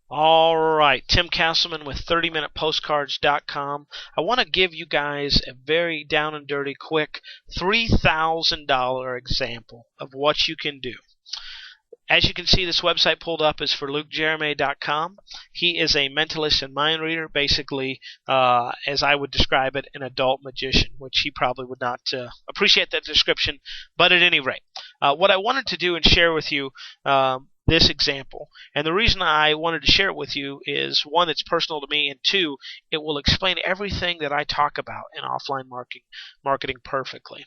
All right, Tim Castleman with 30minutepostcards.com. I want to give you guys a very down and dirty, quick $3,000 example of what you can do. As you can see, this website pulled up is for LukeJeremy.com. He is a mentalist and mind reader, basically, as I would describe it, an adult magician, which he probably would not appreciate that description. But at any rate, what I wanted to do and share with you this example, and the reason I wanted to share it with you is, one, it's personal to me, and two, it will explain everything that I talk about in offline marketing perfectly.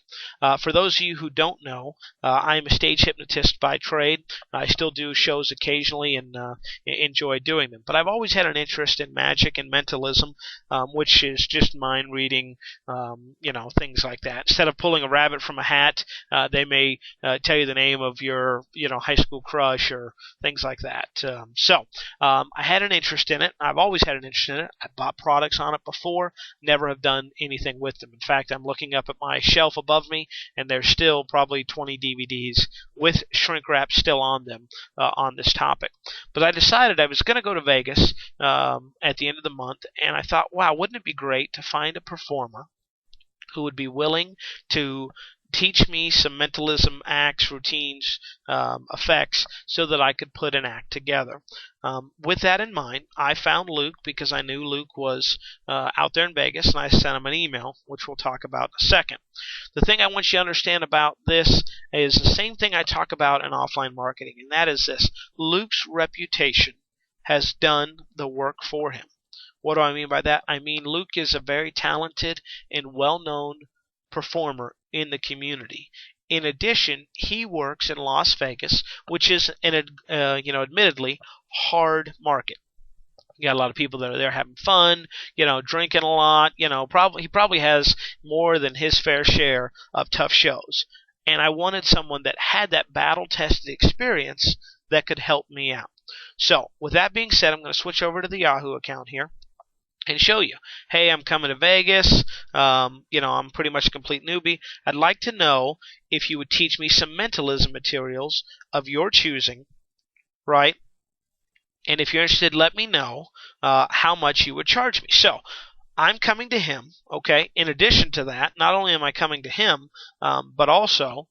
For those of you who don't know, I am a stage hypnotist by trade. I still do shows occasionally and enjoy doing them. But I've always had an interest in magic and mentalism, which is just mind reading, things like that. Instead of pulling a rabbit from a hat, they may tell you the name of your, high school crush or things like that. I had an interest in it. I've always had an interest in it. I bought products on it before, never have done anything with them. In fact, I'm looking up at my shelf above me, and there's still probably 20 DVDs with shrink wrap still on them on this topic. But I decided I was going to go to Vegas at the end of the month, and I thought, wow, wouldn't it be great to find a performer who would be willing to teach me some mentalism acts, routines, effects, so that I could put an act together. With that in mind, I found Luke because I knew Luke was out there in Vegas, and I sent him an email, which we'll talk about in a second. The thing I want you to understand about this is the same thing I talk about in offline marketing, and that is this. Luke's reputation has done the work for him. What do I mean by that? I mean Luke is a very talented and well-known performer in the community. In addition, he works in Las Vegas, which is an admittedly hard market. You got a lot of people that are there having fun, drinking a lot. He probably has more than his fair share of tough shows. And I wanted someone that had that battle-tested experience that could help me out. So, with that being said, I'm going to switch over to the Yahoo account here and show you, hey, I'm coming to Vegas, I'm pretty much a complete newbie. I'd like to know if you would teach me some mentalism materials of your choosing, right? And if you're interested, let me know how much you would charge me. So, I'm coming to him, okay? In addition to that, not only am I coming to him, but also,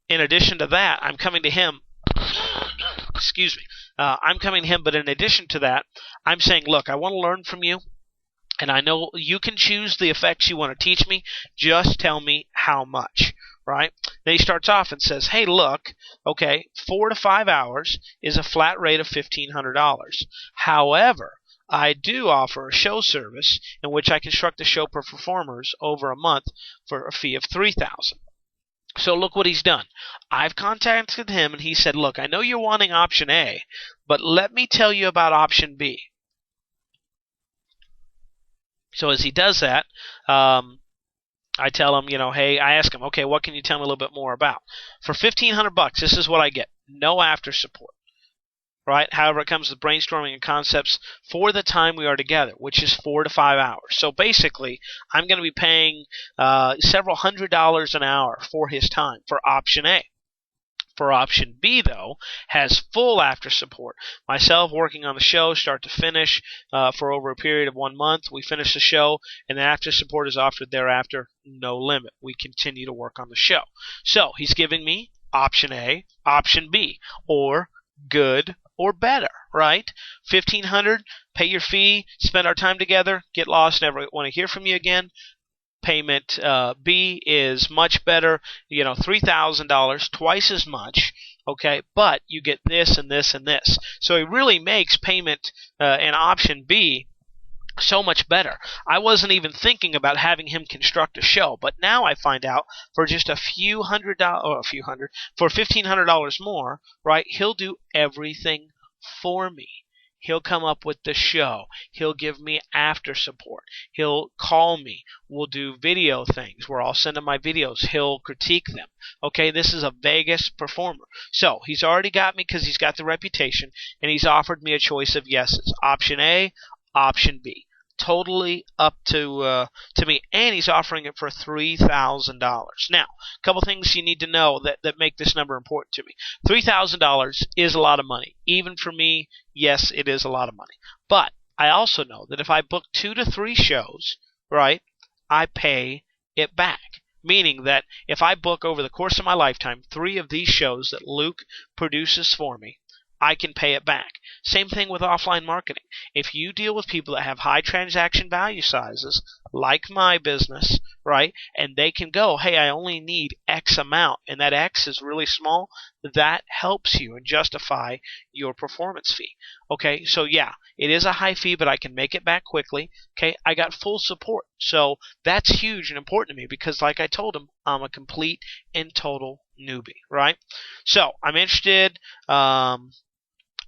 in addition to that, I'm coming to him, excuse me, I'm coming to him, but in addition to that, I'm saying, look, I want to learn from you, and I know you can choose the effects you want to teach me. Just tell me how much, right? Then he starts off and says, hey, look, okay, 4 to 5 hours is a flat rate of $1,500. However, I do offer a show service in which I construct a show for performers over a month for a fee of $3,000. So look what he's done. I've contacted him, and he said, look, I know you're wanting option A, but let me tell you about option B. So as he does that, I tell him, hey, I ask him, okay, what can you tell me a little bit more about? For $1,500, this is what I get. No after support. Right? However, it comes with brainstorming and concepts for the time we are together, which is 4 to 5 hours. So basically, I'm going to be paying several $100s an hour for his time for option A. For option B, though, has full after support. Myself working on the show, start to finish, for over a period of 1 month. We finish the show, and the after support is offered thereafter, no limit. We continue to work on the show. So he's giving me option A, option B, or good or better, right? $1,500, pay your fee, spend our time together, get lost, never want to hear from you again. Payment B is much better, $3,000, twice as much, okay, but you get this and this and this. So it really makes payment in option B so much better. I wasn't even thinking about having him construct a show, but now I find out for just for $1,500 more, right, he'll do everything for me. He'll come up with the show. He'll give me after support. He'll call me. We'll do video things where I'll send him my videos. He'll critique them. Okay, this is a Vegas performer. So he's already got me because he's got the reputation, and he's offered me a choice of yeses. Option A, option B. totally up to me, and he's offering it for $3,000. Now, a couple things you need to know that make this number important to me. $3,000 is a lot of money. Even for me, yes, it is a lot of money. But I also know that if I book 2 to 3 shows, right, I pay it back. Meaning that if I book over the course of my lifetime 3 of these shows that Luke produces for me, I can pay it back. Same thing with offline marketing. If you deal with people that have high transaction value sizes, like my business, right, and they can go, hey, I only need X amount, and that X is really small, that helps you and justify your performance fee. Okay, so yeah, it is a high fee, but I can make it back quickly. Okay, I got full support. So that's huge and important to me because, like I told him, I'm a complete and total newbie, right? So I'm interested.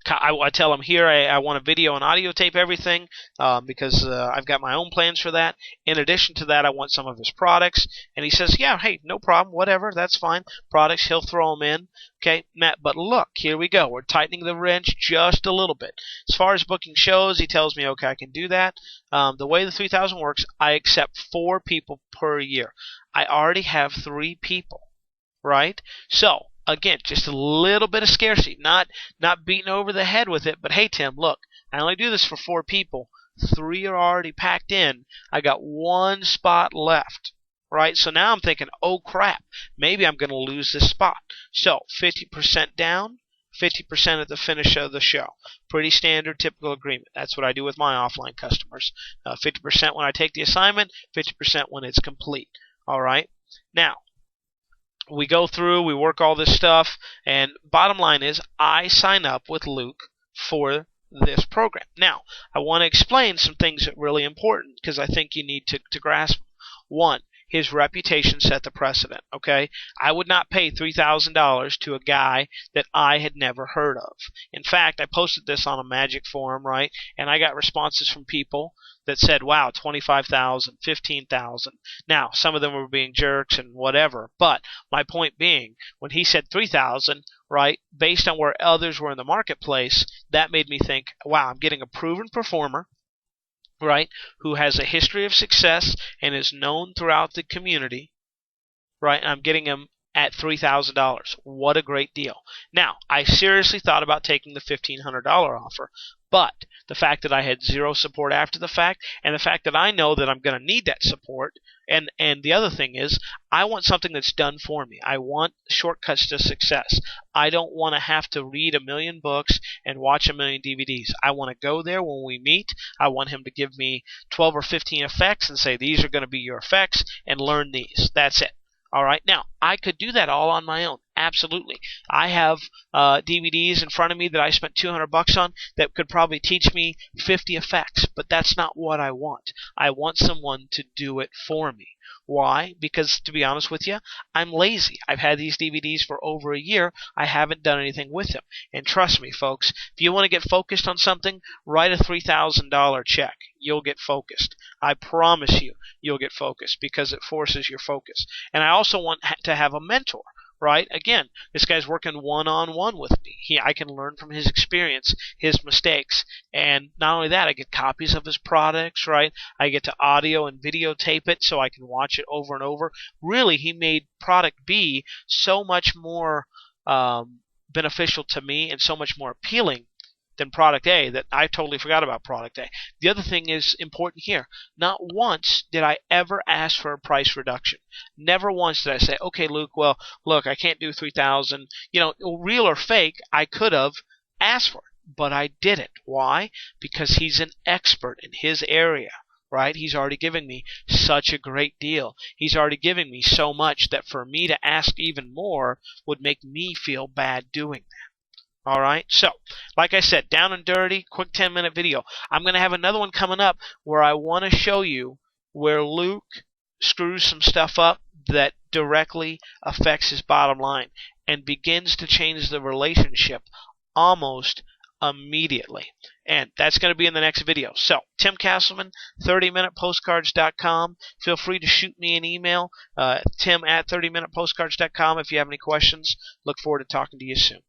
I tell him here I want a video and audio tape everything because I've got my own plans for that. In addition to that, I want some of his products. And he says, yeah, hey, no problem, whatever, that's fine. Products, he'll throw them in. Okay, Matt, but look, here we go. We're tightening the wrench just a little bit. As far as booking shows, he tells me, okay, I can do that. The way the 3,000 works, I accept 4 people per year. I already have 3 people, right? So, again, just a little bit of scarcity, not beating over the head with it, but hey, Tim, look, I only do this for 4 people. 3 are already packed in. I got 1 spot left, right? So now I'm thinking, oh crap, maybe I'm going to lose this spot. So 50% down, 50% at the finish of the show. Pretty standard, typical agreement. That's what I do with my offline customers. 50% when I take the assignment, 50% when it's complete. All right? Now, we go through, we work all this stuff, and bottom line is I sign up with Luke for this program. Now, I want to explain some things that are really important because I think you need to grasp. 1, his reputation set the precedent, okay? I would not pay $3,000 to a guy that I had never heard of. In fact, I posted this on a Magic forum, right? And I got responses from people that said, wow, 25,000, 15,000. Now, some of them were being jerks and whatever, but my point being, when he said 3,000, right, based on where others were in the marketplace, that made me think, wow, I'm getting a proven performer, right, who has a history of success and is known throughout the community, right, and I'm getting him at $3,000. What a great deal. Now, I seriously thought about taking the $1,500 offer, but the fact that I had 0 support after the fact, and the fact that I know that I'm going to need that support, and the other thing is, I want something that's done for me. I want shortcuts to success. I don't want to have to read 1 million books and watch 1 million DVDs. I want to go there when we meet. I want him to give me 12 or 15 effects and say, these are going to be your effects, and learn these. That's it. All right. Now, I could do that all on my own. Absolutely. I have DVDs in front of me that I spent $200 on that could probably teach me 50 effects, but that's not what I want. I want someone to do it for me. Why? Because, to be honest with you, I'm lazy. I've had these DVDs for over a year. I haven't done anything with them. And trust me, folks, if you want to get focused on something, write a $3,000 check. You'll get focused. I promise you, you'll get focused because it forces your focus. And I also want to have a mentor. Right? Again, this guy's working one-on-one with me. I can learn from his experience, his mistakes, and not only that, I get copies of his products, right? I get to audio and videotape it so I can watch it over and over. Really, he made product B so much more beneficial to me and so much more appealing than product A that I totally forgot about product A. The other thing is important here. Not once did I ever ask for a price reduction. Never once did I say, okay, Luke, well, look, I can't do 3,000. You know, real or fake, I could have asked for it, but I didn't. Why? Because he's an expert in his area. Right? He's already giving me such a great deal. He's already giving me so much that for me to ask even more would make me feel bad doing that. All right, so like I said, down and dirty, quick 10-minute video. I'm going to have another one coming up where I want to show you where Luke screws some stuff up that directly affects his bottom line and begins to change the relationship almost immediately. And that's going to be in the next video. So, Tim Castleman, 30minutepostcards.com. Feel free to shoot me an email, tim@30minutepostcards.com if you have any questions. Look forward to talking to you soon.